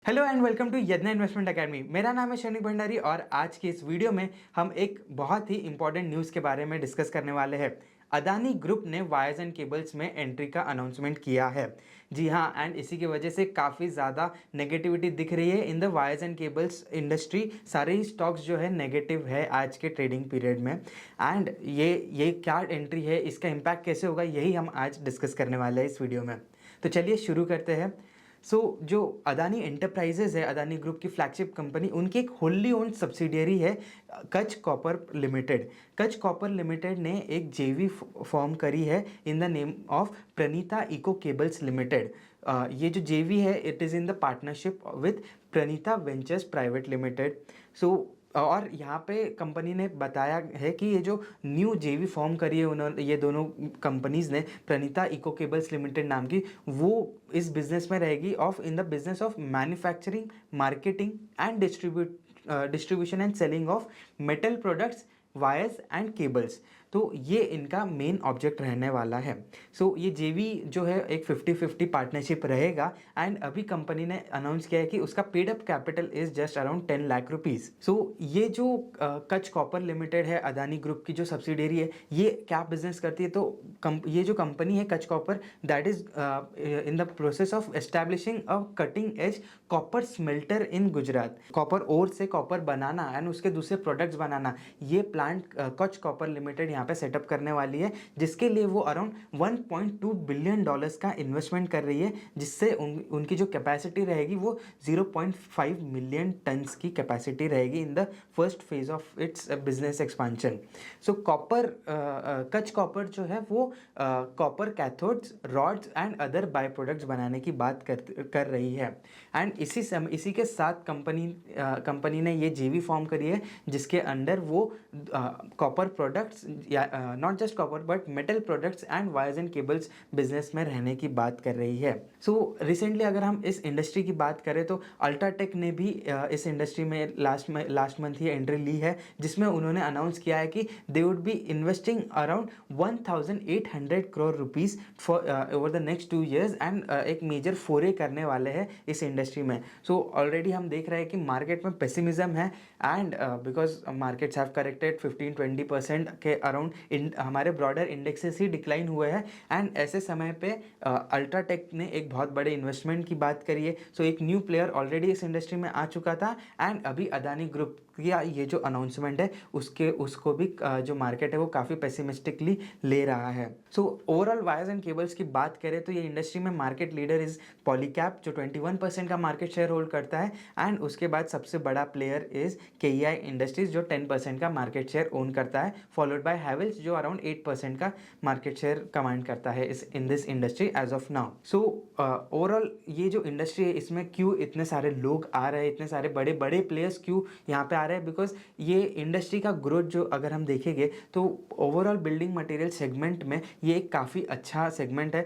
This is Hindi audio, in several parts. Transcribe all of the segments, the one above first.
हेलो एंड वेलकम टू यज्ञ इन्वेस्टमेंट एकेडमी। मेरा नाम है शनि भंडारी और आज की इस वीडियो में हम एक बहुत ही इंपॉर्टेंट न्यूज़ के बारे में डिस्कस करने वाले हैं। अदानी ग्रुप ने वायर्स एंड केबल्स में एंट्री का अनाउंसमेंट किया है। जी हाँ, एंड इसी की वजह से काफ़ी ज़्यादा नेगेटिविटी दिख रही है in the wires and cables industry. सारे ही स्टॉक्स जो है नेगेटिव है आज के ट्रेडिंग पीरियड में। एंड ये क्या एंट्री है, इसका इम्पैक्ट कैसे होगा, यही हम आज डिस्कस करने वाले हैं इस वीडियो में। तो चलिए शुरू करते हैं। जो अदानी एंटरप्राइजेज है, अदानी ग्रुप की फ्लैगशिप कंपनी, उनकी एक होल्ली ओन्ड सब्सिडियरी है Kutch copper limited. Kutch copper limited ने एक जेवी फॉर्म करी है in the name of Pranita eco cables limited. ये जो जेवी है it is in the partnership with Pranita ventures private limited. So और यहाँ पे कंपनी ने बताया है कि ये जो न्यू जेवी फॉर्म करी है उन्होंने, ये दोनों कंपनीज़ ने, प्रणीता इको केबल्स लिमिटेड नाम की, वो इस बिज़नेस में रहेगी in the business of manufacturing, marketing and distribution and selling of metal products, wires and cables. तो ये इनका मेन ऑब्जेक्ट रहने वाला है। ये जेवी जो है एक 50-50 पार्टनरशिप रहेगा। एंड अभी कंपनी ने अनाउंस किया है कि उसका paid up capital is just around 10 lakh rupees. ये जो कच कॉपर लिमिटेड है, अदानी ग्रुप की जो सब्सिडियरी है, ये क्या बिजनेस करती है? ये जो कंपनी है Kutch copper, that is in the process of establishing a cutting edge copper smelter in Gujarat. Copper ore से कॉपर बनाना एंड उसके दूसरे प्रोडक्ट्स बनाना, ये प्लांट कच कॉपर लिमिटेड यहाँ पे सेटअप करने वाली है, जिसके लिए वो अराउंड 1.2 बिलियन डॉलर्स का इन्वेस्टमेंट कर रही है, जिससे उनकी जो कैपेसिटी रहेगी वो 0.5 मिलियन टन्स की कैपेसिटी रहेगी in the first phase of its business expansion. Copper कच कॉपर जो है वो copper cathodes, rods and other by products बनाने की बात कर रही है। एंड इसी के साथ कंपनी ने ये जेवी फॉर्म करी है, जिसके अंडर वो कॉपर प्रोडक्ट्स, या not just copper but metal products and wires and cables business में रहने की बात कर रही है। रिसेंटली अगर हम इस इंडस्ट्री की बात करें तो अल्ट्राटेक ने भी इस इंडस्ट्री में लास्ट मंथ ही एंट्री ली है, जिसमें उन्होंने अनाउंस किया है कि they would be investing around 1800 crore rupees for over the next 2 years and एक मेजर फोरे करने वाले हैं इस इंडस्ट्री में। ऑलरेडी हम देख रहे हैं कि मार्केट में पेसिमिज्म है and because markets have corrected 15-20% के अराउंड, हमारे ब्रॉडर इंडेक्सेस ही डिक्लाइन हुए हैं। एंड ऐसे समय पे अल्ट्राटेक ने एक बहुत बड़े इन्वेस्टमेंट की बात करी है। एक न्यू प्लेयर ऑलरेडी इस इंडस्ट्री में आ चुका था एंड अभी अदानी ग्रुप का ये जो अनाउंसमेंट है उसको भी जो मार्केट है वो काफ़ी पेसिमिस्टिकली ले रहा है। ओवरऑल वायर्स एंड केबल्स की बात करें तो ये इंडस्ट्री में मार्केट लीडर इज पॉलीकैब, जो 21% का मार्केट शेयर होल्ड करता है। एंड उसके बाद सबसे बड़ा प्लेयर इज केईआई इंडस्ट्रीज, जो 10% का मार्केट शेयर ओन करता है, फॉलोड बाय हैवेल्स जो अराउंड 8% का मार्केट शेयर कमांड करता है in this industry as of now. Overall ये जो इंडस्ट्री है, इसमें क्यों इतने सारे लोग आ रहे हैं, इतने सारे बड़े बड़े प्लेयर्स क्यों यहाँ पे आ रहे हैं? बिकॉज ये इंडस्ट्री का ग्रोथ जो अगर हम देखेंगे तो ओवरऑल बिल्डिंग मटेरियल सेगमेंट में ये एक काफ़ी अच्छा सेगमेंट है।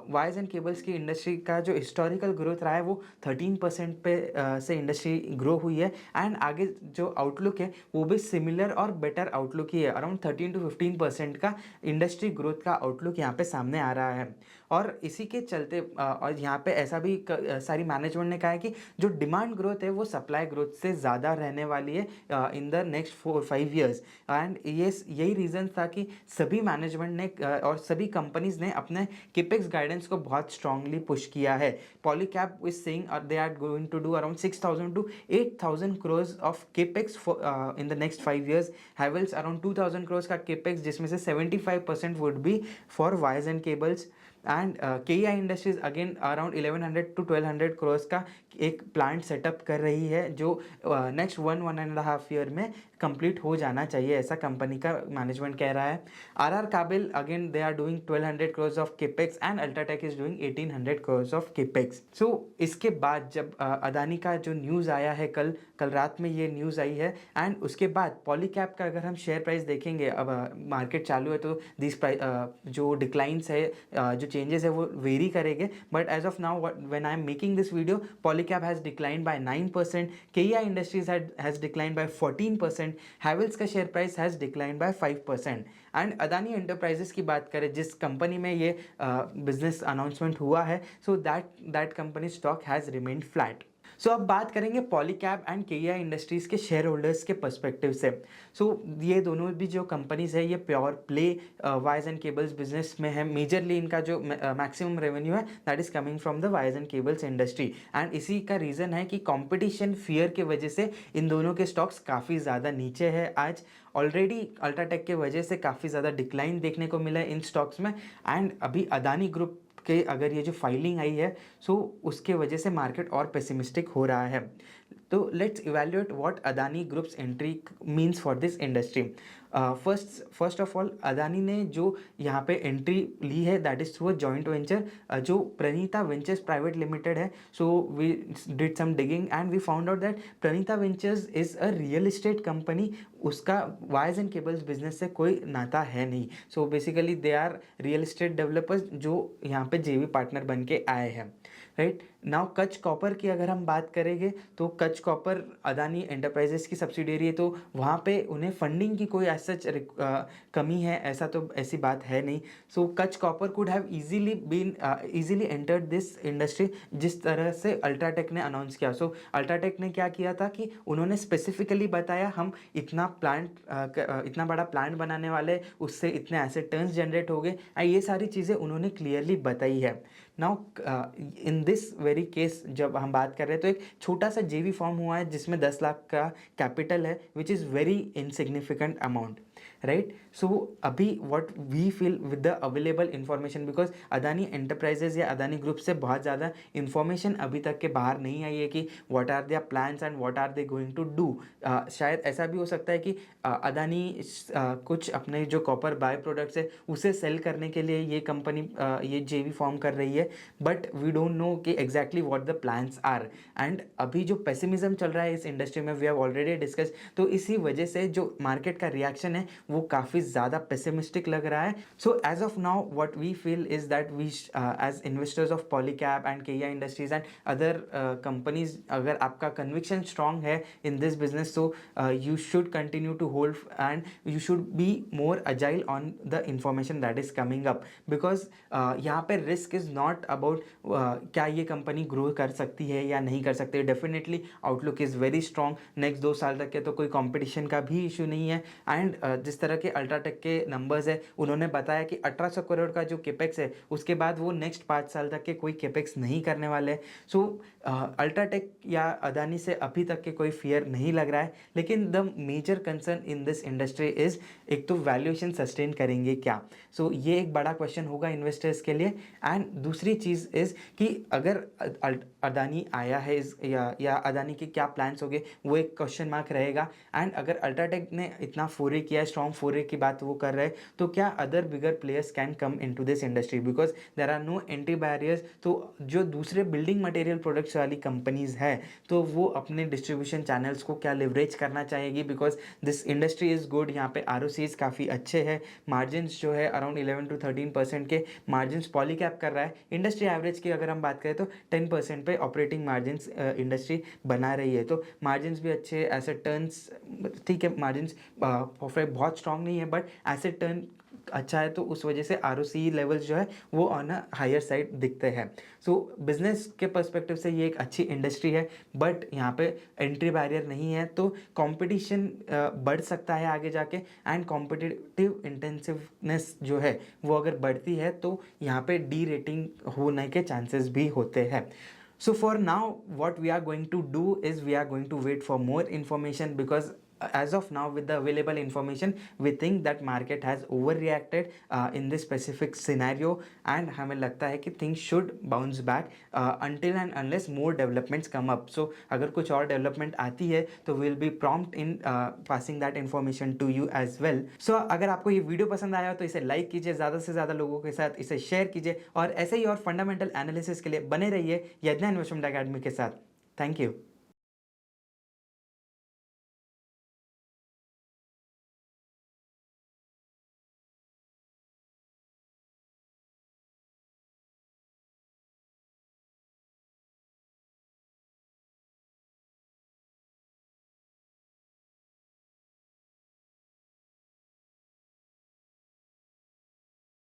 वायर्स एंड केबल्स की इंडस्ट्री का जो हिस्टोरिकल ग्रोथ रहा है वो 13% पे से इंडस्ट्री ग्रो हुई है। एंड आगे जो आउटलुक है वो भी सिमिलर और बेटर आउटलुक ही है, अराउंड 13-15% का इंडस्ट्री ग्रोथ का आउटलुक यहाँ पे सामने आ रहा है। और इसी के चलते और यहाँ पे ऐसा भी सारी मैनेजमेंट ने कहा है कि जो डिमांड ग्रोथ है वो सप्लाई ग्रोथ से ज़्यादा रहने वाली है in the next 4-5 years। And यही रीज़न था कि सभी मैनेजमेंट ने और सभी कंपनीज ने अपने केपेक्स गाइडेंस को बहुत स्ट्रांगली पुश किया है। Polycab is saying they are going to do around 6,000 to 8,000 crores of capex in the next 5 years। Havells around 2,000 crores का केपेक्स, जिसमें से 75% would be for wires and cables. And KEI industries again around 1100 to 1200 crores का एक प्लांट सेटअप कर रही है, जो नेक्स्ट 1-1.5 year में कंप्लीट हो जाना चाहिए, ऐसा कंपनी का मैनेजमेंट कह रहा है। R Kabel again they are doing 1200 crores of capex and UltraTech is doing 1800 crores of capex. इसके बाद जब अदानी का जो न्यूज़ आया है, कल रात में ये न्यूज़ आई है, एंड उसके बाद पॉलीकैब का अगर हम शेयर प्राइस देखेंगे, अब मार्केट चालू है तो दिस जो डिक्लाइंस है, जो चेंजेस है वो वेरी करेंगे। But as of now when I am making this video, Polycab has decline by 9%, KEI industries has decline by 14%, Havells का share price has decline by 5%। And Adani enterprises की बात करें, जिस कंपनी में ये बिजनेस अनाउंसमेंट हुआ है, so that company stock has remained flat. So अब बात करेंगे पॉलीकैब एंड केईआई इंडस्ट्रीज़ के शेयर होल्डर्स के पर्सपेक्टिव से। सो ये दोनों भी जो कंपनीज़ है ये pure play wires and cables business में है। मेजरली इनका जो मैक्सिमम रेवेन्यू है that is coming from the wires and cables industry, and इसी का रीज़न है कि कंपटीशन फियर के वजह से इन दोनों के स्टॉक्स काफ़ी ज़्यादा नीचे है आज। ऑलरेडी अल्ट्राटेक के वजह से काफ़ी ज़्यादा डिक्लाइन देखने को मिला है इन स्टॉक्स में, एंड अभी अदानी ग्रुप के अगर ये जो फाइलिंग आई है सो उसके वजह से मार्केट और पेसिमिस्टिक हो रहा है। तो let's evaluate what Adani group's entry means for this industry. First of all Adani ने जो यहाँ पे एंट्री ली है that is through a joint venture जो प्रणीता वेंचर्स प्राइवेट लिमिटेड है। So we did some digging and we found out that Pranita ventures is a real estate company, उसका वायर्स एंड केबल्स बिजनेस से कोई नाता है नहीं। So basically they are real estate developers जो यहाँ पे जेवी पार्टनर बन के आए हैं, राइट। नाउ कच कॉपर की अगर हम बात करेंगे तो कच कॉपर अदानी एंटरप्राइजेस की सब्सिडियरी है, तो वहाँ पे उन्हें फंडिंग की कोई सच कमी है ऐसा तो ऐसी बात है नहीं। सो कच copper could have easily entered this industry जिस तरह से अल्ट्राटेक ने अनाउंस किया। सो अल्ट्राटेक ने क्या किया था कि उन्होंने स्पेसिफिकली बताया हम इतना बड़ा प्लांट बनाने वाले, उससे इतने एसेट टर्न्स जनरेट हो गए, ये सारी चीज़ें उन्होंने क्लियरली बताई है। Now in this very case जब हम बात कर रहे हैं तो एक छोटा सा जेवी फॉर्म हुआ है जिसमें 10 लाख का कैपिटल है which is very insignificant amount, right. So अभी what we feel with the available information, because Adani enterprises या अदानी ग्रुप से बहुत ज़्यादा इन्फॉर्मेशन अभी तक के बाहर नहीं आई है कि what are their plans and what are they going to do. शायद ऐसा भी हो सकता है कि अदानी कुछ अपने जो कॉपर बाय प्रोडक्ट्स है उसे सेल करने के लिए ये कंपनी ये जेवी फॉर्म कर रही है, बट वी डोंट नो कि exactly what the plans are. And अभी जो पेसिमिज्म चल रहा है इस इंडस्ट्री में वी हैव ऑलरेडी डिस्कस, तो इसी वजह से जो मार्केट का रिएक्शन है वो काफ़ी ज़्यादा पेसिमिस्टिक लग रहा है। So as of now what we feel is that we as investors of Polycab and KEI industries and other companies, अगर आपका कन्विक्शन स्ट्रांग है in this business so you should continue to hold and you should be more agile on the information that is coming up, because यहाँ पे risk is not about क्या ये कंपनी ग्रो कर सकती है या नहीं कर सकती है। Definitely outlook is very strong, next 2 साल तक के तो कोई कंपटीशन का भी इशू नहीं है। एंड जिस तरह के अल्ट्राटेक के नंबर्स है उन्होंने बताया कि 1800 करोड़ का जो केपेक्स है उसके बाद वो नेक्स्ट 5 साल तक के कोई केपेक्स नहीं करने वाले। सो अल्ट्राटेक या अदानी से अभी तक के कोई फियर नहीं लग रहा है, लेकिन the major concern in this industry is एक तो वैल्यूएशन सस्टेन करेंगे क्या। सो ये एक बड़ा क्वेश्चन होगा इन्वेस्टर्स के लिए। एंड दूसरी चीज़ इज़ कि अगर अदानी आया है या अदानी के क्या प्लान्स होंगे वो एक क्वेश्चन मार्क रहेगा। एंड अगर अल्ट्राटेक ने इतना फोरे किया, स्ट्रॉन्ग फोरे की बात वो कर रहे हैं, तो क्या other bigger players can come in to this industry, because there are no entry barriers. तो जो दूसरे बिल्डिंग मटेरियल प्रोडक्ट्स वाली कंपनीज़ है तो वो अपने डिस्ट्रीब्यूशन चैनल्स को क्या लिवरेज करना चाहेगी, because this industry is good. यहाँ पे ROCs काफ़ी अच्छे हैं, मार्जिन्स जो है अराउंड 11 to 13% के मार्जिन्स पॉलीकैब कर रहा है। इंडस्ट्री एवरेज की अगर हम बात करें तो 10% पे ऑपरेटिंग मार्जिन्स इंडस्ट्री बना रही है, तो मार्जिन्स भी अच्छे, एसेट टर्न्स ठीक है, मार्जिन्स बहुत स्ट्रॉन्ग नहीं है बट एसेट टर्न अच्छा है, तो उस वजह से ROC लेवल्स जो है वो ऑन अ हायर साइड दिखते हैं। सो बिजनेस के पर्सपेक्टिव से ये एक अच्छी इंडस्ट्री है, बट यहाँ पे एंट्री बैरियर नहीं है, तो कंपटीशन बढ़ सकता है आगे जाके। एंड कॉम्पिटिटिव इंटेंसिवनेस जो है वो अगर बढ़ती है तो यहाँ पे डी रेटिंग होने के चांसेस भी होते हैं। So for now, what we are going to do is we are going to wait for more information, because as of now with the available information we think that market has overreacted in this specific scenario, and हमें लगता है कि things should bounce back until and unless more developments come up. So अगर कुछ और development आती है तो we'll be prompt in passing that information to you as well. So अगर आपको ये वीडियो पसंद आया तो इसे लाइक कीजिए, ज़्यादा से ज़्यादा लोगों के साथ इसे शेयर कीजिए, और ऐसे ही और फंडामेंटल एनालिसिस के लिए बने रहिए यज्ञ इन्वेस्टमेंट अकेडमी के साथ। Thank you.